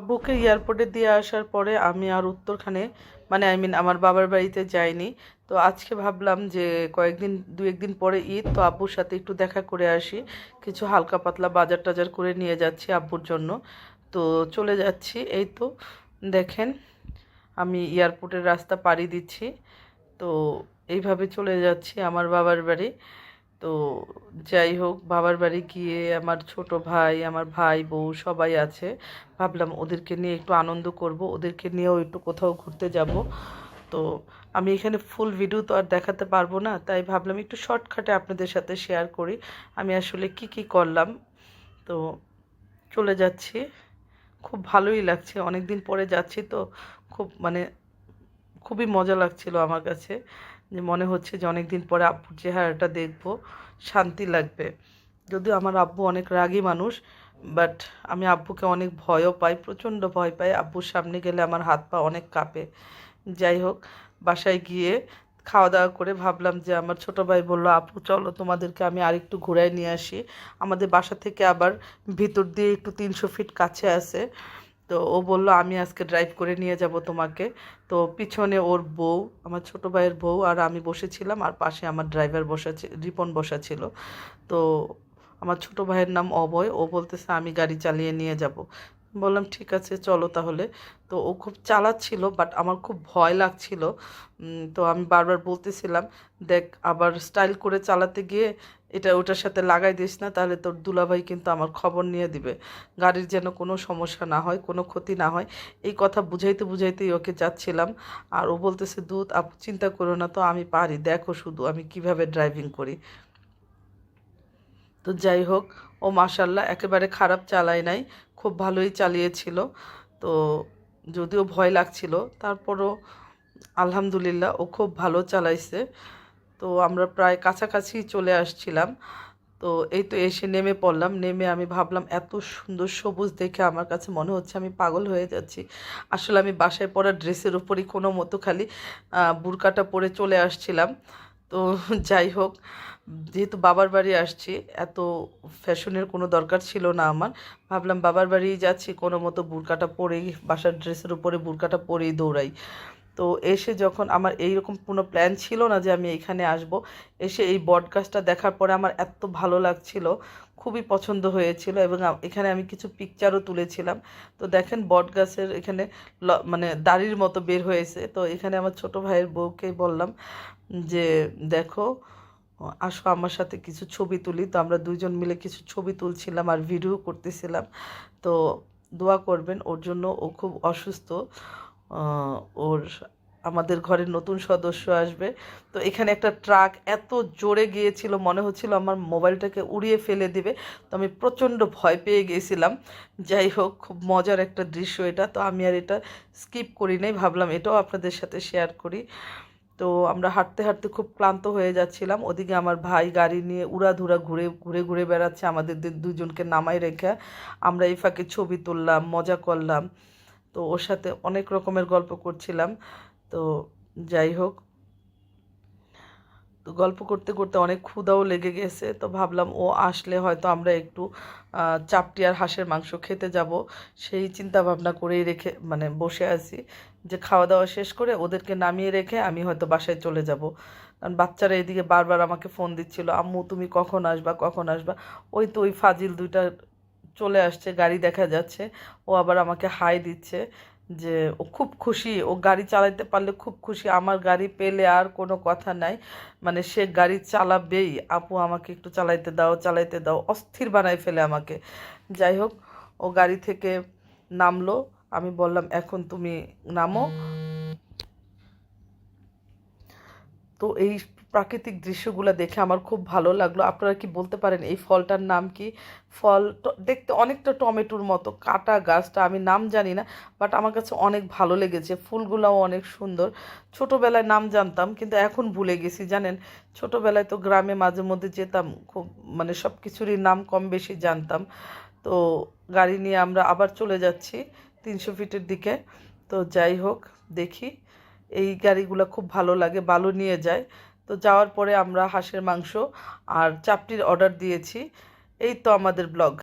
আব্বুকে এয়ারপোর্টে দিয়ে আসার পরে আমি আর উত্তরখানে মানে আমার বাবার বাড়িতে যাইনি। তো আজকে ভাবলাম যে দু একদিন পরে ঈদ, তো আব্বুর সাথে একটু দেখা করে আসি। কিছু হালকা পাতলা বাজার টাজার করে নিয়ে যাচ্ছি আব্বুর জন্য। তো চলে যাচ্ছি, এই তো দেখেন আমি এয়ারপোর্টের রাস্তা পাড়ি দিচ্ছি। তো এইভাবে চলে যাচ্ছি আমার বাবার বাড়ি। তো যাই হোক, বাবার বাড়ি গিয়ে আমার ছোট ভাই, আমার ভাই বউ সবাই আছে। ভাবলাম ওদেরকে নিয়ে একটু আনন্দ করব, ওদেরকে নিয়েও একটু কোথাও ঘুরতে যাব। তো আমি এখানে ফুল ভিডিও তো আর দেখাতে পারবো না, তাই ভাবলাম একটু শর্টকাটে আপনাদের সাথে শেয়ার করি আমি আসলে কি কি করলাম। তো চলে যাচ্ছি, খুব ভালোই লাগছে, অনেক দিন পরে যাচ্ছি তো খুব খুবই মজা লাগছিল আমার কাছে, যে মনে হচ্ছে যে অনেক দিন পরে আব্বুর চেহারাটা দেখবো, শান্তি লাগবে। যদিও আমার আব্বু অনেক রাগী মানুষ, বাট আমি আব্বুকে অনেক ভয়ও পাই, প্রচণ্ড ভয় পাই। আব্বুর সামনে গেলে আমার হাত পা অনেক কাঁপে। যাই হোক, বাসায় গিয়ে খাওয়া দাওয়া করে ভাবলাম যে আমার ছোট ভাই বললো, আপু চলো তোমাদেরকে আমি আরেকটু ঘুরায় নিয়ে আসি। আমাদের বাসা থেকে আবার ভিতর দিয়ে একটু 300 ফিট কাছে আছে। তো ও বলল আমি আজকে ড্রাইভ করে নিয়ে যাব তোমাকে। তো পিছনে ওর বউ, আমার ছোট ভাইয়ের বউ আর আমি বসেছিলাম, আর পাশে আমার ড্রাইভার রিপন বসা ছিল। তো আমার ছোট ভাইয়ের নাম অভয়, ও বলতেছে আমি গাড়ি চালিয়ে নিয়ে যাব। বললাম ঠিক আছে চলো তাহলে। তো ও খুব চালাচ্ছিল, বাট আমার খুব ভয় লাগছিল। তো আমি বারবার বলতেছিলাম, দেখ আবার স্টাইল করে চালাতে গিয়ে এটা ওটার সাথে লাগাই দিস না, তাহলে তোর দুলাভাই কিন্তু আমার খবর নিয়ে দিবে। গাড়ির যেন কোনো সমস্যা না হয়, কোনো ক্ষতি না হয়, এই কথা বুঝাইতে বুঝাইতেই ওকে যাচ্ছিলাম। আর ও বলতেছে দুধ আপু চিন্তা করো না, তো আমি পারি, দেখো শুধু আমি কিভাবে ড্রাইভিং করি। তো যাই হোক, ও মাশাল্লাহ একেবারে খারাপ চালায় নাই, খুব ভালোই চালিয়েছিল। তো যদিও ভয় লাগছিল, তারপরও আলহামদুলিল্লাহ ও খুব ভালো চালাইছে। তো আমরা প্রায় কাছাকাছি চলে আসছিলাম। তো এই তো এসে নেমে পড়লাম, নেমে আমি ভাবলাম এত সুন্দর সবুজ দেখে আমার কাছে মনে হচ্ছে আমি পাগল হয়ে যাচ্ছি। আসলে আমি বাসায় পরা ড্রেসের উপরই কোনো মতো খালি বুরকাটা পরে চলে আসছিলাম। তো যাই হোক, যেহেতু বাবার বাড়ি আসছি, এত ফ্যাশনের কোনো দরকার ছিল না আমার। ভাবলাম বাবার বাড়ি যাচ্ছি, কোনো মতো বুরকাটা পরেই, বাসার ড্রেসের উপরে বুরকাটা পরেই দৌড়াই। তো এসে যখন আমার এইরকম কোনো প্ল্যান ছিল না যে আমি এখানে আসব, এসে এই বট গাছটা দেখার পরে আমার এত ভালো লাগছিল, খুবই পছন্দ হয়েছিল, এবং এখানে আমি কিছু পিকচারও তুলেছিলাম। তো দেখেন বট গাছের এখানে দাড়ির মতো বের হয়েছে। তো এখানে আমার ছোট ভাইয়ের বউকে বললাম যে দেখো, আসো আমার সাথে কিছু ছবি তুলি। তো আমরা দুইজন মিলে কিছু ছবি তুলছিলাম আর ভিডিও করতেছিলাম। তো দোয়া করবেন ওর জন্য, ও খুব অসুস্থ। ওর আমাদের ঘরের নতুন সদস্য আসবে। তো এখানে একটা ট্রাক এত জোরে গিয়েছিল, মনে হচ্ছিল আমার মোবাইলটাকে উড়িয়ে ফেলে দিবে। তো আমি প্রচণ্ড ভয় পেয়ে গিয়েছিলাম। যাই হোক, খুব মজার একটা দৃশ্য এটা। তো আমি আর এটা স্কিপ করি নাই, ভাবলাম এটাও আপনাদের সাথে শেয়ার করি। তো আমরা হাঁটতে হাঁটতে খুব ক্লান্ত হয়ে যাচ্ছিলাম, ওদিকে আমার ভাই গাড়ি নিয়ে উড়াধুরা ঘুরে ঘুরে ঘুরে বেড়াচ্ছে আমাদের দুজনকে নামাই রেখে। আমরা এই ফাঁকে ছবি তুললাম, মজা করলাম। তো ওর সাথে অনেক রকমের গল্প করছিলাম। তো যাই হোক, তো গল্প করতে করতে অনেক ক্ষুধাও লেগে গেছে। তো ভাবলাম ও আসলে হয়তো আমরা একটু চাপটি আর হাঁসের মাংস খেতে যাব, সেই চিন্তা ভাবনা করেই বসে আছি যে খাওয়া দাওয়া শেষ করে ওদেরকে নামিয়ে রেখে আমি হয়তো বাসায় চলে যাব। কারণ বাচ্চারা এদিকে বারবার আমাকে ফোন দিচ্ছিল, আম্মু তুমি কখন আসবা কখন আসবা। ওই তো ওই ফাজিল দুইটা চলে আসছে, গাড়ি দেখা যাচ্ছে, ও আবার আমাকে হাই দিচ্ছে, যে ও খুব খুশি, ও গাড়ি চালাতে পারলে খুব খুশি, আমার গাড়ি পেলে আর কোনো কথা নাই, সে গাড়ি চালাবেই, আপু আমাকে একটু চালাইতে দাও চালাইতে দাও, অস্থির বানাই ফেলে আমাকে। যাই হোক, ও গাড়ি থেকে নামলো, আমি বললাম এখন তুমি নামো। তো এই প্রাকৃতিক দৃশ্যগুলো দেখে আমার খুব ভালো লাগলো। আপনারা কি বলতে পারেন এই ফলটার নাম কি? দেখতে অনেকটা টমেটোর মতো, কাটা গাছটা, আমি নাম জানি না, বাট আমার কাছে অনেক ভালো লেগেছে, ফুলগুলাও অনেক সুন্দর। ছোটোবেলায় নাম জানতাম, কিন্তু এখন ভুলে গেছি জানেন। ছোটোবেলায় তো গ্রামে মাঝে মধ্যে যেতাম, খুব সব কিছুরই নাম কম বেশি জানতাম। তো গাড়ি নিয়ে আমরা আবার চলে যাচ্ছি 300 ফিটের দিকে। তো যাই হোক, দেখি, এই গাড়িগুলো খুব ভালো লাগে, বালু নিয়ে যায়। তো যাওয়ার পরে আমরা হাঁসের মাংস আর চাপটির অর্ডার দিয়েছি। এই তো আমাদের ব্লগ।